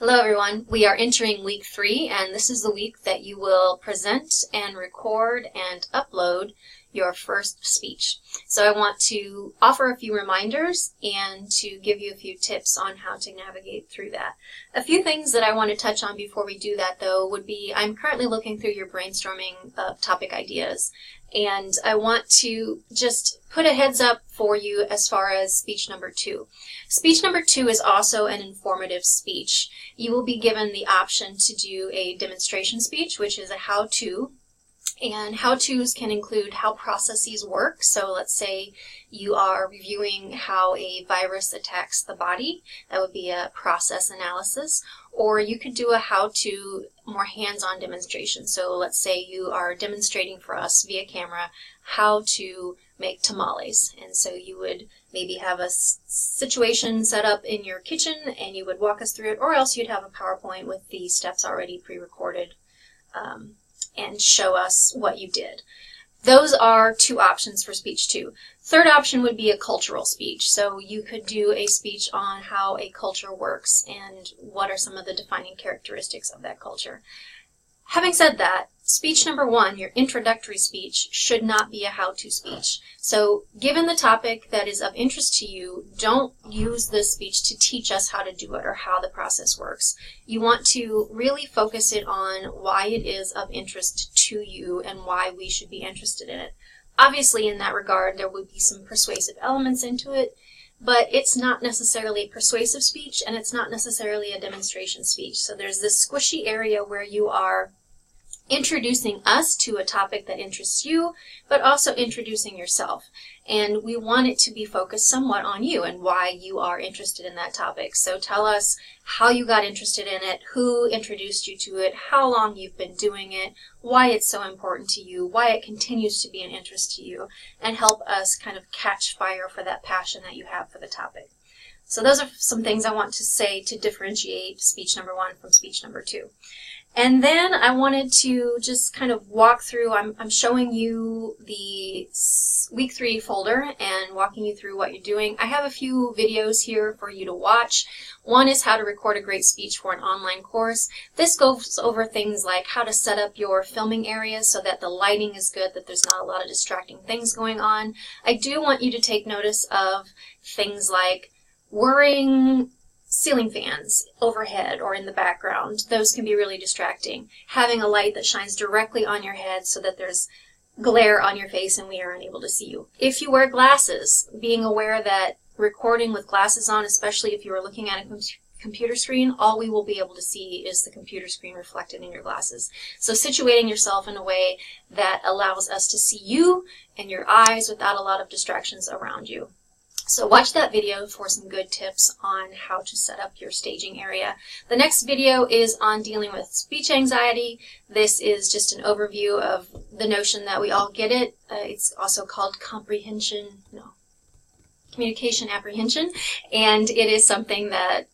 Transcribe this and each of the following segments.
Hello everyone, we are entering week 3 and this is the week that you will present and record and upload your first speech. So I want to offer a few reminders and to give you a few tips on how to navigate through that. A few things that I want to touch on before we do that though would be I'm currently looking through your brainstorming of topic ideas, and I want to just put a heads up for you as far as speech number 2. Speech number 2 is also an informative speech. You will be given the option to do a demonstration speech, which is a how-to. And how-tos can include how processes work. So let's say you are reviewing how a virus attacks the body. That would be a process analysis. Or you could do a how-to more hands-on demonstration. So let's say you are demonstrating for us via camera how to make tamales. And so you would maybe have a situation set up in your kitchen and you would walk us through it, or else you'd have a PowerPoint with the steps already pre-recorded and show us what you did. Those are 2 options for speech 2. Third option would be a cultural speech. So you could do a speech on how a culture works and what are some of the defining characteristics of that culture. Having said that, speech number 1, your introductory speech, should not be a how-to speech. So given the topic that is of interest to you, don't use this speech to teach us how to do it or how the process works. You want to really focus it on why it is of interest to you and why we should be interested in it. Obviously, in that regard, there would be some persuasive elements into it, but it's not necessarily a persuasive speech and it's not necessarily a demonstration speech. So there's this squishy area where you are introducing us to a topic that interests you, but also introducing yourself. And we want it to be focused somewhat on you and why you are interested in that topic. So tell us how you got interested in it, who introduced you to it, how long you've been doing it, why it's so important to you, why it continues to be an interest to you, and help us kind of catch fire for that passion that you have for the topic. So those are some things I want to say to differentiate speech number 1 from speech number 2. And then I wanted to just kind of walk through, I'm showing you the week 3 folder and walking you through what you're doing. I have a few videos here for you to watch. One is how to record a great speech for an online course. This goes over things like how to set up your filming areas so that the lighting is good, that there's not a lot of distracting things going on. I do want you to take notice of things like whirring ceiling fans overhead or in the background. Those can be really distracting. Having a light that shines directly on your head so that there's glare on your face and we are unable to see you. If you wear glasses, being aware that recording with glasses on, especially if you are looking at a computer screen, all we will be able to see is the computer screen reflected in your glasses. So situating yourself in a way that allows us to see you and your eyes without a lot of distractions around you. So watch that video for some good tips on how to set up your staging area. The next video is on dealing with speech anxiety. This is just an overview of the notion that we all get it. It's also called communication apprehension, and it is something that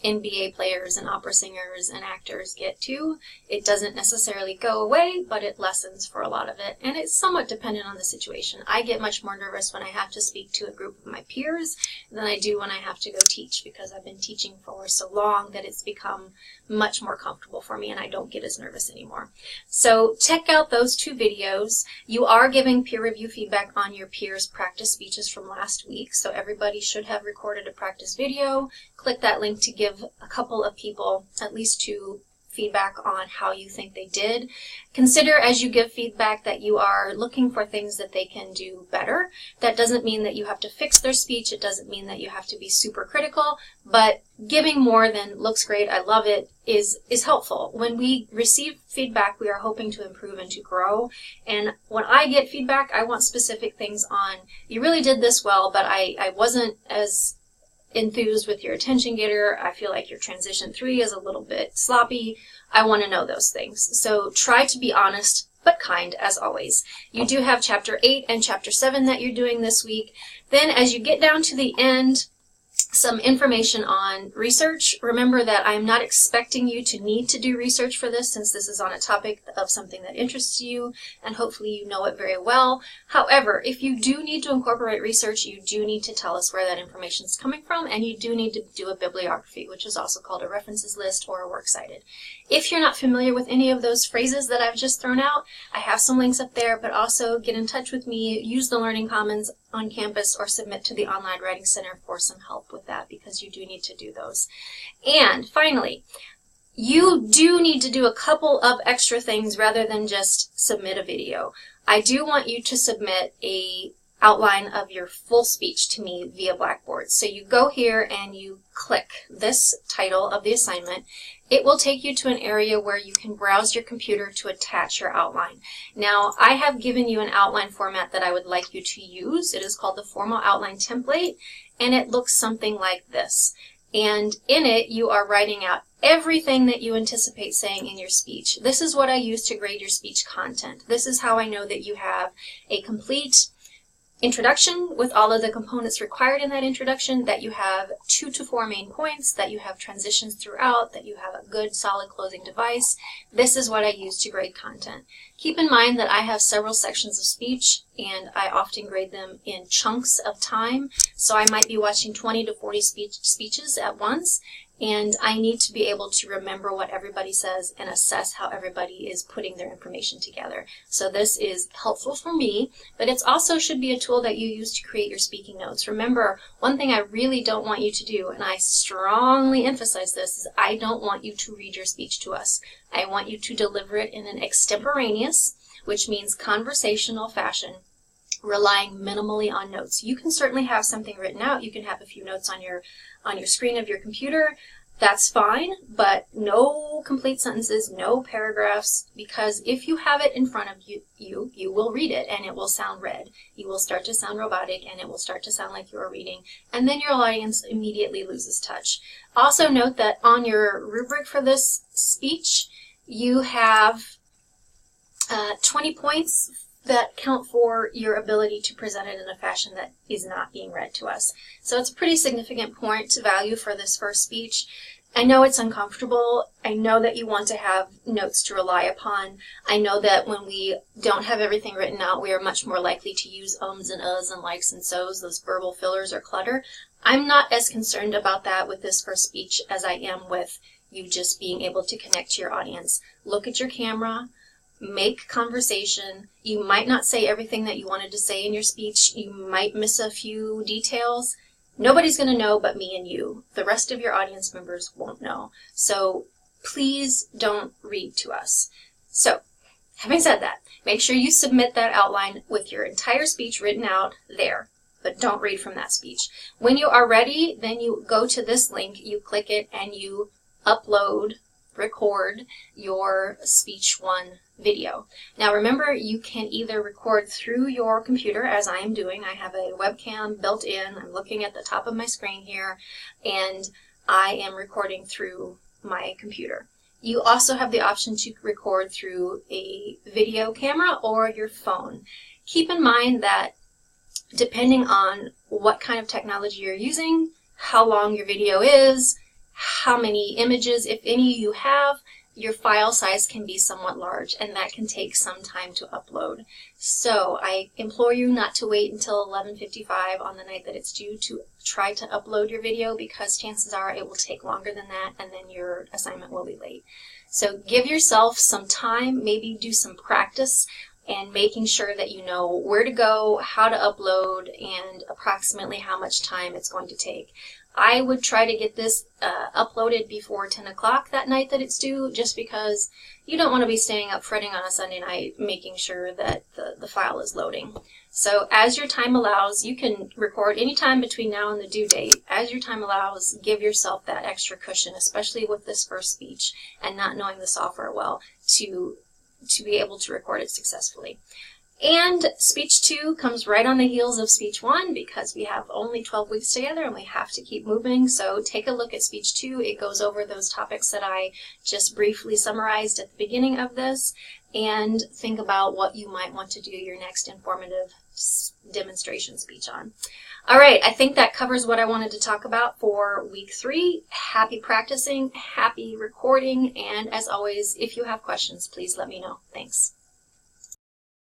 NBA players and opera singers and actors get too. It doesn't necessarily go away, but it lessens for a lot of it, and it's somewhat dependent on the situation. I get much more nervous when I have to speak to a group of my peers than I do when I have to go teach, because I've been teaching for so long that it's become much more comfortable for me and I don't get as nervous anymore. So check out those 2 videos. You are giving peer review feedback on your peers' practice speeches from last week, so everybody should have recorded a practice video. Click that link to give a couple of people at least 2 feedback on how you think they did. Consider as you give feedback that you are looking for things that they can do better. That doesn't mean that you have to fix their speech. It doesn't mean that you have to be super critical, but giving more than looks great, I love it, is helpful. When we receive feedback, we are hoping to improve and to grow. And when I get feedback, I want specific things on, you really did this well, but I wasn't as enthused with your attention getter. I feel like your transition 3 is a little bit sloppy. I want to know those things. So try to be honest, but kind as always. You do have chapter 8 and chapter 7 that you're doing this week. Then as you get down to the end, some information on research. Remember that I'm not expecting you to need to do research for this, since this is on a topic of something that interests you, and hopefully you know it very well. However, if you do need to incorporate research, you do need to tell us where that information is coming from, and you do need to do a bibliography, which is also called a references list or a works cited. If you're not familiar with any of those phrases that I've just thrown out, I have some links up there, but also get in touch with me, use the Learning Commons on campus, or submit to the Online Writing Center for some help with that, because you do need to do those. And finally, you do need to do a couple of extra things rather than just submit a video. I do want you to submit a outline of your full speech to me via Blackboard. So you go here and you click this title of the assignment. It will take you to an area where you can browse your computer to attach your outline. Now, I have given you an outline format that I would like you to use. It is called the Formal Outline Template, and it looks something like this. And in it, you are writing out everything that you anticipate saying in your speech. This is what I use to grade your speech content. This is how I know that you have a complete introduction with all of the components required in that introduction, that you have 2 to 4 main points, that you have transitions throughout, that you have a good solid closing device. This is what I use to grade content. Keep in mind that I have several sections of speech, and I often grade them in chunks of time, so I might be watching 20 to 40 speeches at once, and I need to be able to remember what everybody says and assess how everybody is putting their information together. So this is helpful for me, but it also should be a tool that you use to create your speaking notes. Remember, one thing I really don't want you to do, and I strongly emphasize this, is I don't want you to read your speech to us. I want you to deliver it in an extemporaneous, which means conversational fashion, relying minimally on notes. You can certainly have something written out. You can have a few notes on your screen of your computer. That's fine, but no complete sentences, no paragraphs, because if you have it in front of you will read it and it will sound read. You will start to sound robotic and it will start to sound like you are reading, and then your audience immediately loses touch. Also note that on your rubric for this speech, you have 20 points that count for your ability to present it in a fashion that is not being read to us. So it's a pretty significant point value for this first speech. I know it's uncomfortable. I know that you want to have notes to rely upon. I know that when we don't have everything written out, we are much more likely to use ums and uhs and likes and so's, those verbal fillers or clutter. I'm not as concerned about that with this first speech as I am with you just being able to connect to your audience. Look at your camera. Make conversation. You might not say everything that you wanted to say in your speech. You might miss a few details. Nobody's going to know but me and you. The rest of your audience members won't know. So please don't read to us. So, having said that, make sure you submit that outline with your entire speech written out there, but don't read from that speech. When you are ready, then you go to this link, you click it, and you upload, record your Speech 1 video. Now remember, you can either record through your computer, as I am doing. I have a webcam built in. I'm looking at the top of my screen here, and I am recording through my computer. You also have the option to record through a video camera or your phone. Keep in mind that depending on what kind of technology you're using, how long your video is, how many images, if any, you have, your file size can be somewhat large, and that can take some time to upload. So I implore you not to wait until 11:55 on the night that it's due to try to upload your video, because chances are it will take longer than that, and then your assignment will be late. So give yourself some time, maybe do some practice, and making sure that you know where to go, how to upload, and approximately how much time it's going to take. I would try to get this uploaded before 10 o'clock that night that it's due, just because you don't want to be staying up fretting on a Sunday night making sure that the file is loading. So as your time allows, you can record any time between now and the due date. As your time allows, give yourself that extra cushion, especially with this first speech and not knowing the software well, to be able to record it successfully. And Speech 2 comes right on the heels of Speech 1, because we have only 12 weeks together and we have to keep moving. So take a look at Speech 2. It goes over those topics that I just briefly summarized at the beginning of this, and think about what you might want to do your next informative demonstration speech on. All right, I think that covers what I wanted to talk about for week 3. Happy practicing, happy recording, and as always, if you have questions, please let me know. Thanks.